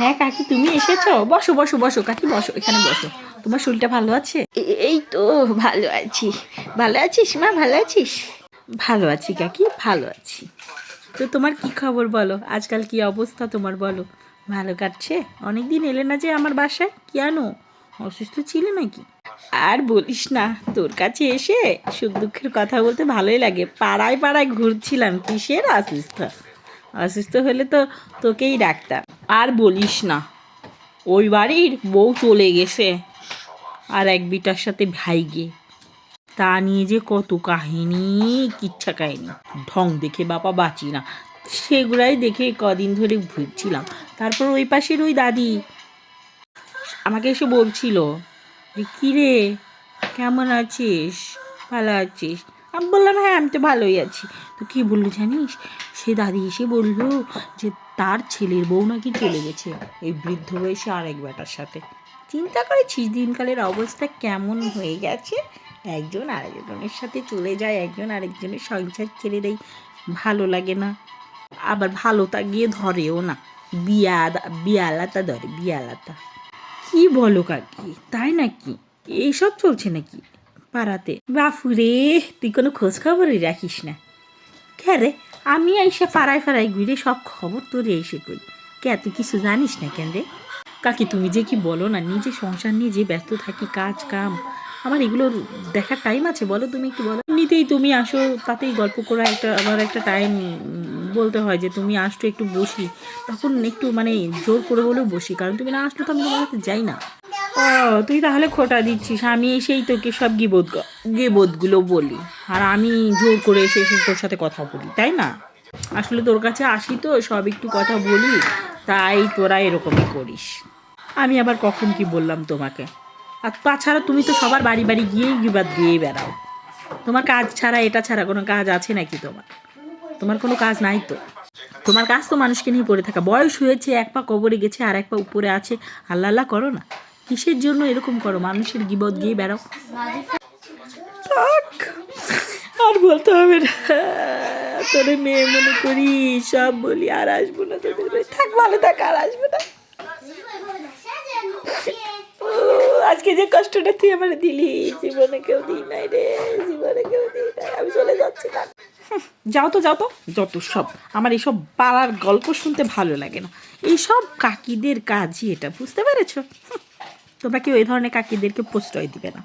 হ্যাঁ কাকি, তুমি এসেছো? বসো বসো বসো কাকি, বসো, এখানে বসো। তোমার শরীরটা ভালো আছে? এই তো ভালো আছি। ভালো আছিস মা? ভালো আছিস? ভালো আছি কাকি, ভালো আছি। তো তোমার কি খবর বলো? আজকাল কি অবস্থা তোমার বলো? ভালো কাটছে? অনেকদিন এলে না যে আমার বাসায়, কেন? অসুস্থ ছিলে নাকি? আর বলিস না, তোর কাছে এসে সুখ দুঃখের কথা বলতে ভালোই লাগে। পাড়ায় পাড়ায় ঘুরছিলাম, কিসের অসুস্থ? অসুস্থ হলে তো তোকেই ডাকতাম। আর বলিস না, ওই বাড়ির বউ চলে গেছে আর এক বিটার সাথে ভাইগে। তা নিয়ে যে কত কাহিনী, কিচ্ছা কাহিনী, ঢং দেখে বাবা বাঁচি না। সেগুলাই দেখে কদিন ধরে ঘুরছিলাম। তারপর ওই পাশের ওই দাদি আমাকে এসে বলছিল যে কী রে, কেমন আছিস? ভালো আছিস? আমি বললাম হ্যাঁ, আমি তো ভালোই আছি। তো কী বললো জানিস? সে দাদি এসে বলল যে তার ছেলের বউ নাকি চলে গেছে এই বৃদ্ধ বয়সে আরেক বেটার সাথে। চিন্তা করেছিস দিনকালের অবস্থা কেমন হয়ে গেছে? একজন আরেকজনের সাথে চলে যায়, একজন আরেকজনের সংসার ছেড়ে দেয়। ভালো লাগে না। আবার ভালোটা গিয়ে ধরেও না। বিয়ালাতা ধরে, বিয়ালাতা। কি বলো কাকি, তাই নাকি? এইসব চলছে নাকি পাড়াতে? বাপুরে, তুই কোনো খোঁজ খবরই রাখিস না? কে রে? আমি এসে পাড়ায় পাড়ায় ঘুরে সব খবর তোরে এসে কই। কে, তুই কিছু জানিস না কেন রে? কাকি তুমি যে কি বলো না, নিজে সংসার নিয়ে যে ব্যস্ত থাকি, কাজ কাম, আমার এগুলোর দেখার টাইম আছে বলো? তুমি একটু বলো। এমনিতেই তুমি আসো, তাতেই গল্প করা একটা আমার একটা টাইম বলতে হয় যে তুমি আসতো একটু বসি, তখন একটু মানে জোর করে হলেও বসি, কারণ তুমি না আসলে তো আমি তোমার সাথে যাই না। ও, তুই তাহলে খোটা দিচ্ছিস, আমি এসেই তোকে সব গেবোধগুলো বলি, আর আমি জোর করে এসে এসে তোর সাথে কথা বলি, তাই না? আসলে তোর কাছে আসি তো সব একটু কথা বলি, তাই তোরা এরকমই করিস। আমি আবার কখন কি বললাম তোমাকে? আর তাছাড়া তুমি তো সবার বাড়ি বাড়ি গিয়েই গিবাদ দিয়েই বেড়াও। তোমার কাজ ছাড়া, এটা ছাড়া কোনো কাজ আছে নাকি তোমার? তোমার কোনো কাজ নাই তো। তোমার কাজ তো মানুষকে নিয়ে পড়ে থাকা। বয়স হয়েছে, এক পা কবরে গেছে আর এক পা উপরে আছে, আল্লাহ আল্লাহ করো না। কিসের জন্য এরকম করো? মানুষের গিবত গিয়ে বেড়াও। থাক, আর বলতে হবে না। তোরে মেয়ে মনে করি, সব বলি, আর আসবো না তোদের বাড়ি। থাক, ভালো থাক, আর আসবো না। আজকে যে কষ্টটা তুই আমার দিলি, জীবনে কেউ দিই নাই রে, জীবনে কেউ দিই নাই। আমি চলে যাচ্ছি না। যাও তো, যাও তো, যত সব। আমার এইসব পাড়ার গল্প শুনতে ভালো লাগে না। এইসব কাকিদের কাজই এটা, বুঝতে পেরেছো? তোমরা কেউ এই ধরনের কাকিদেরকে প্রশ্রয় দিবে না।